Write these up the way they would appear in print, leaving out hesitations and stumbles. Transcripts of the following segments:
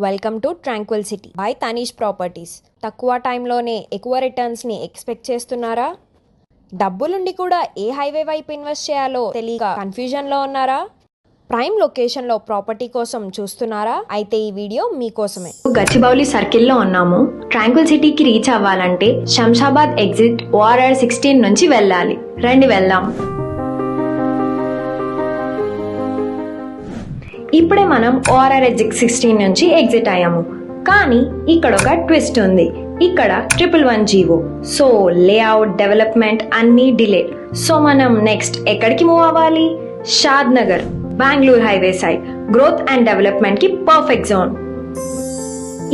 Welcome to tranquil city by Tanish properties. తక్కువ టైంలోనే ఎక్కువ రిటర్న్స్ని ఎక్స్పెక్ట్ చేస్తున్నారా? డబ్బులుండి కూడా ఏ హైవే వైపు ఇన్వెస్ట్ చేయాలో తెలియక కన్ఫ్యూజన్లో ఉన్నారా? ప్రైమ్ లొకేషన్లో ప్రాపర్టీ కోసం చూస్తున్నారా? అయితే ఈ వీడియో మీకోసమే. గచ్చిబౌలి సర్కిల్లో ఉన్నాము. ట్రాంక్విల్ సిటీకి రీచ్ అవ్వాలంటే శంషాబాద్ ఎగ్జిట్ ORR 16 నుంచి వెళ్ళాలి. రండి వెళ్దాం. ఇప్పుడే మనం ORR ఎగ్జిట్ 16 నుంచి ఎగ్జిట్ అయ్యాము. కానీ ఇక్కడ ఒక ట్విస్ట్ ఉంది. ఇక్కడ 111 జీవో. సో లేఅవుట్, డెవలప్మెంట్ అన్నీ డిలే. సో మనం నెక్స్ట్ ఎక్కడికి మూవ్ అవ్వాలి? Shadnagar, Bengaluru highway side. Growth and development కి పర్ఫెక్ట్ జోన్.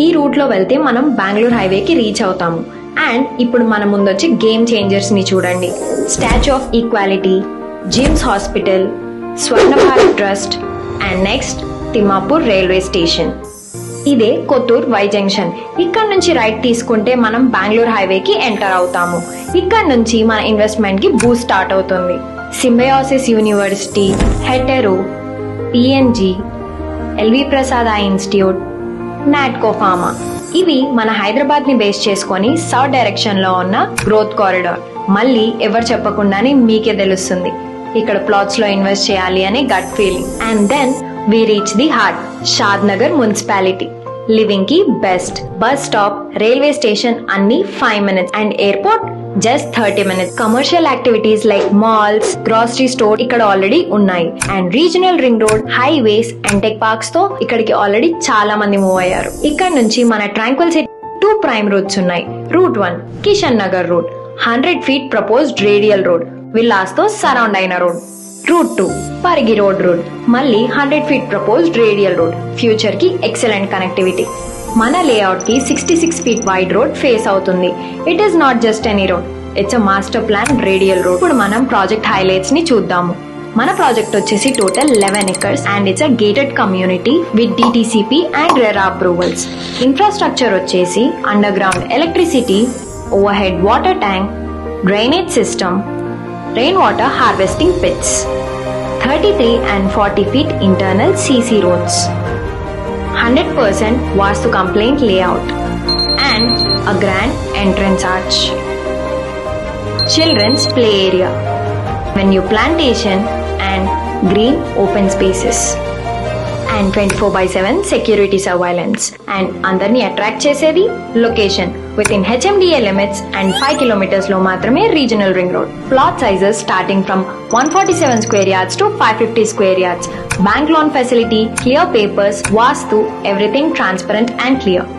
ఈ రూట్ లో వెళ్తే మనం బెంగళూరు హైవేకి రీచ్ అవుతాము. అండ్ ఇప్పుడు మన ముందొచ్చి గేమ్ చేంజర్స్ ని చూడండి. Statue of equality, JIMS hospital, Swarna Bharat trust and next Thimmapur railway station. ఇదే కొత్తూర్ వై జంక్షన్. ఇక్కడ నుంచి రైట్ తీసుకుంటే మనం బెంగళూరు హైవేకి ఎంటర్ అవుతాము. ఇక్కడ నుంచి మన ఇన్వెస్ట్మెంట్ కి బూస్ట్ స్టార్ట్ అవుతుంది. Symbiosis university, hetero, PNG, LV Prasad I institute, Natco pharma, ఇవి మన హైదరాబాద్ ని బేస్ చేసుకొని సౌత్ డైరెక్షన్ లో ఉన్న గ్రోత్ కారిడార్. మళ్ళీ ఎవరు చెప్పకుండానే మీకే తెలుస్తుంది ఇక్కడ ప్లాట్స్ లో ఇన్వెస్ట్ చేయాలి అనే gut feeling. And then we reach the heart, Shadnagar municipality. Living కి best. Bus stop, railway station అన్ని 5 minutes and airport just 30 minutes. Commercial activities like malls, grocery store ఇక్కడ ఆల్రెడీ ఉన్నాయి. And regional ring road, highways and tech parks తో ఇక్కడికి already చాలా మంది move అయ్యారు. ఇక్కడ నుంచి మన ట్రాంక్విల్ సిటీ 2 ప్రైమ్ రూట్స్ ఉన్నాయి. Route 1 Kishan Nagar road, 100 feet proposed radial road, villas తో సరౌండ్ అయిన రోడ్. రూట్ 2 పరిగి రోడ్, మళ్ళీ 100 feet proposed radial road. Future కి ఎక్సలెంట్ కనెక్టివిటీ. మన లేఅవుట్ కి 66 feet వైడ్ రోడ్ ఫేస్ అవుతుంది. It is not just any road, it's a master plan radial road. ఇప్పుడు మనం project highlights ని చూద్దాము. మన ప్రాజెక్ట్ వచ్చేసి total 11 acres and it's a gated community with DTCP and RERA approvals. Infrastructure వచ్చేసి underground electricity, overhead water tank, drainage system, rain water harvesting pits, 33 and 40 feet internal CC roads, 100% vastu compliant layout and a grand entrance arch. Children's play area, venue plantation and green open spaces and 24/7 security surveillance. And అందరినీ attract చేసేది location with in HMDA limits and 5 kilometers లో మాత్రమే regional ring road. Plot sizes starting from 147 square yards to 550 square yards. Bank loan facility, clear papers, vastu, everything transparent and clear.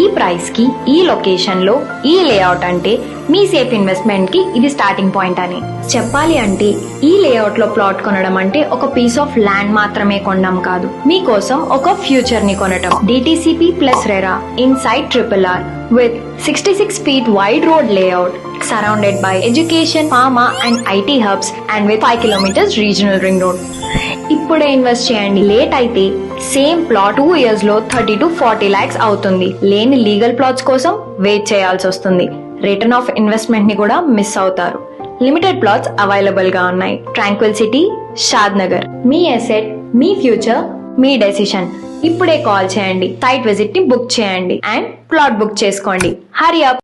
ఈ price కి, ఈ location లో, ఈ layout అంటే మీ safe investment కి ఇది స్టార్టింగ్ పాయింట్ అని చెప్పాలి. అంటే ఈ లేఅవుట్ లో ప్లాట్ కొనడం అంటే ఒక పీస్ ఆఫ్ ల్యాండ్ మాత్రమే కొనడం కాదు, మీకోసం ఒక ఫ్యూచర్ ని కొనడం. DTCP plus RERA inside RRR with 66 feet wide road layout surrounded by education, pharma and IT hubs and with 5 kilometers regional ring road. ఇప్పుడే ఇన్వెస్ట్ చేయండి. లేట్ అయితే సేమ్ ప్లాట్ 2 years లో 30 to 40 lakhs అవుతుంది. లేని legal plots కోసం wait చేయాల్సి వస్తుంది. Return of investment ని కూడా మిస్ అవుతారు. లిమిటెడ్ ప్లాట్స్ అవైలబుల్ గా ఉన్నాయి. ట్రాంక్విల్ సిటీ, షాద్ నగర్. మీ అసెట్, మీ ఫ్యూచర్, మీ డెసిషన్. ఇప్పుడే కాల్ చేయండి, సైట్ విజిట్ ని బుక్ చేయండి అండ్ ప్లాట్ బుక్ చేసుకోండి. హరి అప్.